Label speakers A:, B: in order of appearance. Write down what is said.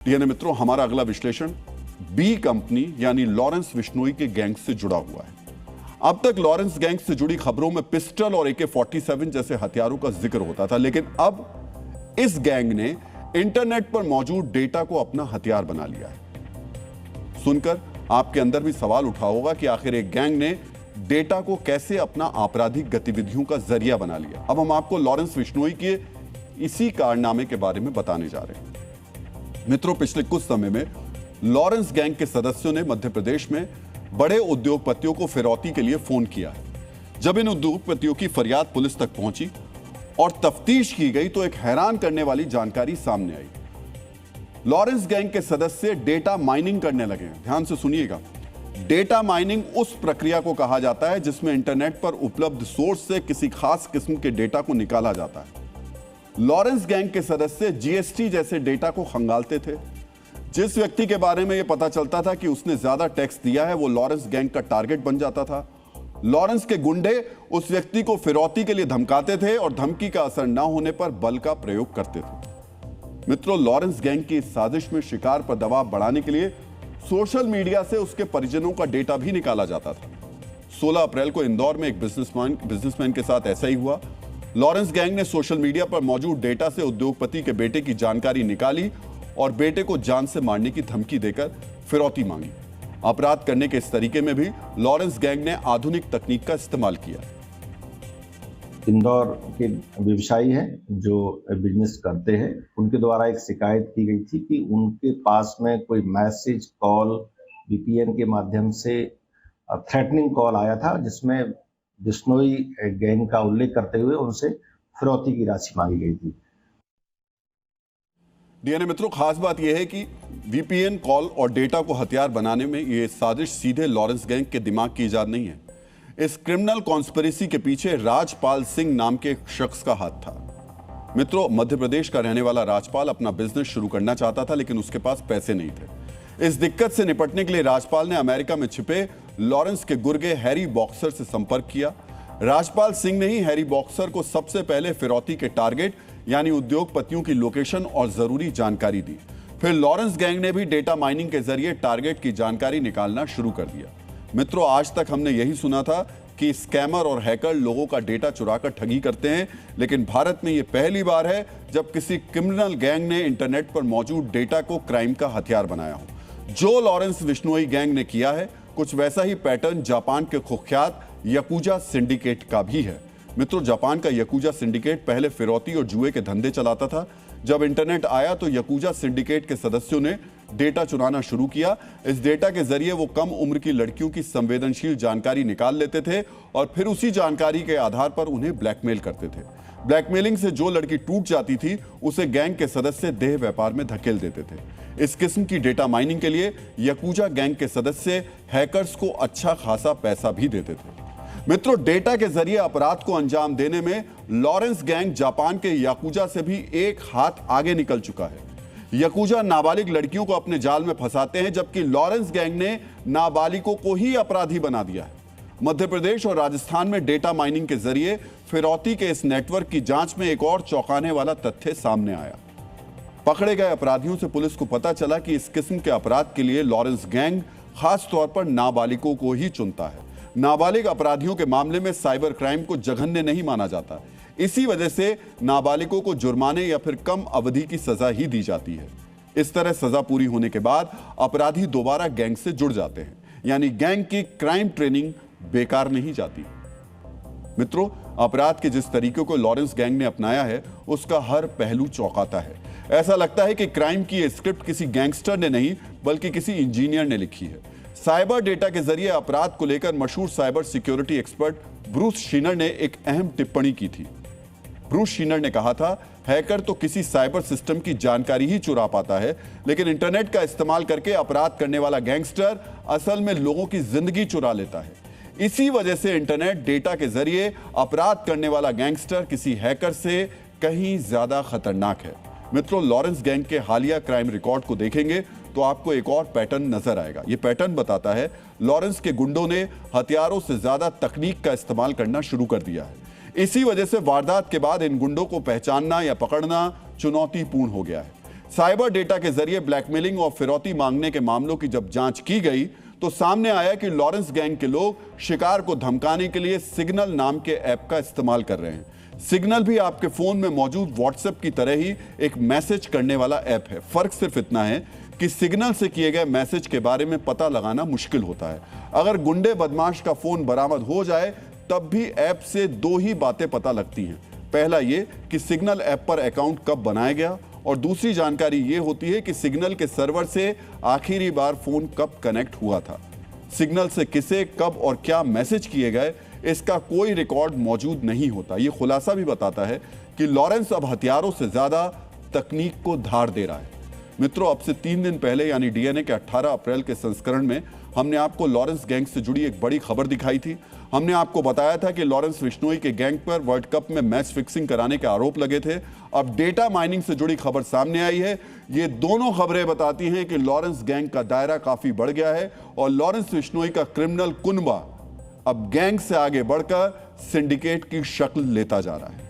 A: DNA मित्रों, हमारा अगला विश्लेषण बी कंपनी यानी लॉरेंस बिश्नोई के गैंग से जुड़ा हुआ है। अब तक लॉरेंस गैंग से जुड़ी खबरों में पिस्टल और AK-47 जैसे हथियारों का जिक्र होता था, लेकिन अब इस गैंग ने इंटरनेट पर मौजूद डेटा को अपना हथियार बना लिया है। सुनकर आपके अंदर भी सवाल उठा होगा कि आखिर एक गैंग ने डेटा को कैसे अपना आपराधिक गतिविधियों का जरिया बना लिया। अब हम आपको लॉरेंस बिश्नोई के इसी कारनामे के बारे में बताने जा रहे हैं। मित्रों, पिछले कुछ समय में लॉरेंस गैंग के सदस्यों ने मध्य प्रदेश में बड़े उद्योगपतियों को फिरौती के लिए फोन किया है। जब इन उद्योगपतियों की फरियाद पुलिस तक पहुंची और तफ्तीश की गई तो एक हैरान करने वाली जानकारी सामने आई। लॉरेंस गैंग के सदस्य डेटा माइनिंग करने लगे। ध्यान से सुनिएगा, डेटा माइनिंग उस प्रक्रिया को कहा जाता है जिसमें इंटरनेट पर उपलब्ध सोर्स से किसी खास किस्म के डेटा को निकाला जाता है। लॉरेंस गैंग के सदस्य GST जैसे डेटा को खंगालते थे। जिस व्यक्ति के बारे में यह पता चलता था कि उसने ज्यादा टैक्स दिया है, वो लॉरेंस गैंग का टारगेट बन जाता था। लॉरेंस के गुंडे उस व्यक्ति को फिरौती के लिए धमकाते थे और धमकी का असर न होने पर बल का प्रयोग करते थे। मित्रों, लॉरेंस गैंग की इस साजिश में शिकार पर दबाव बढ़ाने के लिए सोशल मीडिया से उसके परिजनों का डेटा भी निकाला जाता था। 16 अप्रैल को इंदौर में एक बिजनेसमैन के साथ ऐसा ही हुआ। लॉरेंस गैंग ने सोशल मीडिया पर मौजूद डेटा से उद्योगपति के बेटे की जानकारी निकाली और बेटे को जान से मारने की धमकी देकर फिरौती मांगी। अपराध करने के इस तरीके में भी लॉरेंस गैंग ने आधुनिक तकनीक का इस्तेमाल किया।
B: इंदौर के व्यवसायी हैं जो बिजनेस करते हैं, उनके द्वारा एक शिकायत की गई थी कि उनके पास में कोई मैसेज, कॉल, VPN के माध्यम से थ्रेटनिंग कॉल आया था जिसमें बिश्नोई गैंग का उल्लेख करते हुए उनसे फिरौती की राशि मांगी गई थी।
A: डीएनए मित्रों, खास बात यह है कि VPN कॉल और डेटा को हथियार बनाने में यह साजिश सीधे लॉरेंस गैंग के दिमाग की इजाद नहीं है। इस क्रिमिनल कॉन्स्पिरेसी के पीछे राजपाल सिंह नाम के एक शख्स का हाथ था। मित्रों, मध्य प्रदेश का रहने वाला राजपाल अपना बिजनेस शुरू करना चाहता था, लेकिन उसके पास पैसे नहीं थे। इस दिक्कत से निपटने के लिए राजपाल ने अमेरिका में छिपे लॉरेंस के गुर्गे हैरी बॉक्सर से संपर्क किया। राजपाल सिंह ने ही हैरी बॉक्सर को सबसे पहले फिरौती के टारगेट यानी उद्योगपतियों की लोकेशन और जरूरी जानकारी दी। फिर लॉरेंस गैंग ने भी डेटा माइनिंग के जरिए टारगेट की जानकारी निकालना शुरू कर दिया। मित्रों, आज तक हमने यही सुना था कि स्कैमर और हैकर लोगों का डेटा चुराकर ठगी करते हैं, लेकिन भारत में यह पहली बार है जब किसी क्रिमिनल गैंग ने इंटरनेट पर मौजूद डेटा को क्राइम का हथियार बनाया हो। जो लॉरेंस बिश्नोई गैंग ने किया है, कुछ वैसा ही पैटर्न जापान के कुख्यात याकुजा सिंडिकेट का भी है। मित्रों, जापान का याकुजा सिंडिकेट पहले फिरौती और जुए के धंधे चलाता था। जब इंटरनेट आया तो याकुजा सिंडिकेट के सदस्यों ने डेटा चुराना शुरू किया। इस डेटा के जरिए वो कम उम्र की लड़कियों की संवेदनशील जानकारी निकाल लेते थे और फिर उसी जानकारी के आधार पर उन्हें ब्लैकमेल करते थे। ब्लैकमेलिंग से जो लड़की टूट जाती थी उसे गैंग के सदस्य देह व्यापार में धकेल देते थे। इस किस्म की डेटा माइनिंग के लिए याकुजा गैंग के सदस्य हैकर्स को अच्छा खासा पैसा भी देते थे। मित्रों, डेटा के जरिए अपराध को अंजाम देने में लॉरेंस गैंग जापान के याकुजा से भी एक हाथ आगे निकल चुका है। याकुजा नाबालिग लड़कियों को अपने जाल में फंसाते हैं, जबकि लॉरेंस गैंग ने नाबालिगों को ही अपराधी बना दिया है। मध्य प्रदेश और राजस्थान में डेटा माइनिंग के जरिए फिरौती के इस नेटवर्क की जांच में एक और चौंकाने वाला तथ्य सामने आया। पकड़े गए अपराधियों से पुलिस को पता चला कि इस किस्म के अपराध के लिए लॉरेंस गैंग खास तौर पर नाबालिगों को ही चुनता है। नाबालिग अपराधियों के मामले में साइबर क्राइम को जघन्य नहीं माना जाता। इसी वजह से नाबालिगों को जुर्माने या फिर कम अवधि की सजा ही दी जाती है। इस तरह सजा पूरी होने के बाद अपराधी दोबारा गैंग से जुड़ जाते हैं, यानी गैंग की क्राइम ट्रेनिंग बेकार नहीं जाती। मित्रों, अपराध के जिस तरीके को लॉरेंस गैंग ने अपनाया है उसका हर पहलू चौंकाता है। ऐसा लगता है कि क्राइम की स्क्रिप्ट किसी गैंगस्टर ने नहीं बल्कि किसी इंजीनियर ने लिखी है। साइबर डेटा के जरिए अपराध को लेकर मशहूर साइबर सिक्योरिटी एक्सपर्ट ब्रूस शीनर ने एक अहम टिप्पणी की थी। ब्रूस शीनर ने कहा था, हैकर तो किसी साइबर सिस्टम की जानकारी ही चुरा पाता है, लेकिन इंटरनेट का इस्तेमाल करके अपराध करने वाला गैंगस्टर असल में लोगों की जिंदगी चुरा लेता है। इसी वजह से इंटरनेट डेटा के जरिए अपराध करने वाला गैंगस्टर किसी हैकर से कहीं ज्यादा खतरनाक है। मित्रों, लॉरेंस गैंग के हालिया क्राइम रिकॉर्ड को देखेंगे तो आपको एक और पैटर्न नजर आएगा। यह पैटर्न बताता है लॉरेंस के गुंडों ने हथियारों से ज्यादा तकनीक का इस्तेमाल करना शुरू कर दिया है। इसी वजह से वारदात के बाद इन गुंडों को पहचानना या पकड़ना चुनौतीपूर्ण हो गया है। साइबर डेटा के जरिए ब्लैकमेलिंग और फिरौती मांगने के मामलों की जब जांच की गई तो सामने आया कि लॉरेंस गैंग के लोग शिकार को धमकाने के लिए सिग्नल नाम के ऐप का इस्तेमाल कर रहे हैं। सिग्नल भी आपके फोन में मौजूद व्हाट्सएप की तरह ही एक मैसेज करने वाला ऐप है। फर्क सिर्फ इतना है कि सिग्नल से किए गए मैसेज के बारे में पता लगाना मुश्किल होता है। अगर गुंडे बदमाश का फोन बरामद हो जाए तब भी ऐप से दो ही बातें पता लगती हैं। पहला ये कि सिग्नल ऐप पर अकाउंट कब बनाया गया, और दूसरी जानकारी ये होती है कि सिग्नल के सर्वर से आखिरी बार फोन कब कनेक्ट हुआ था। सिग्नल से किसे, कब और क्या मैसेज किए गए, इसका कोई रिकॉर्ड मौजूद नहीं होता। ये खुलासा भी बताता है कि लॉरेंस अब हथियारों से ज्यादा तकनीक को धार दे रहा है। मित्रों, अब से 3 दिन पहले यानी डीएनए के 18 अप्रैल के संस्करण में हमने आपको लॉरेंस गैंग से जुड़ी एक बड़ी खबर दिखाई थी। हमने आपको बताया था कि लॉरेंस बिश्नोई के गैंग पर वर्ल्ड कप में मैच फिक्सिंग कराने के आरोप लगे थे। अब डेटा माइनिंग से जुड़ी खबर सामने आई है। ये दोनों खबरें बताती हैं कि लॉरेंस गैंग का दायरा काफी बढ़ गया है और लॉरेंस बिश्नोई का क्रिमिनल कुनबा अब गैंग से आगे बढ़कर सिंडिकेट की शक्ल लेता जा रहा है।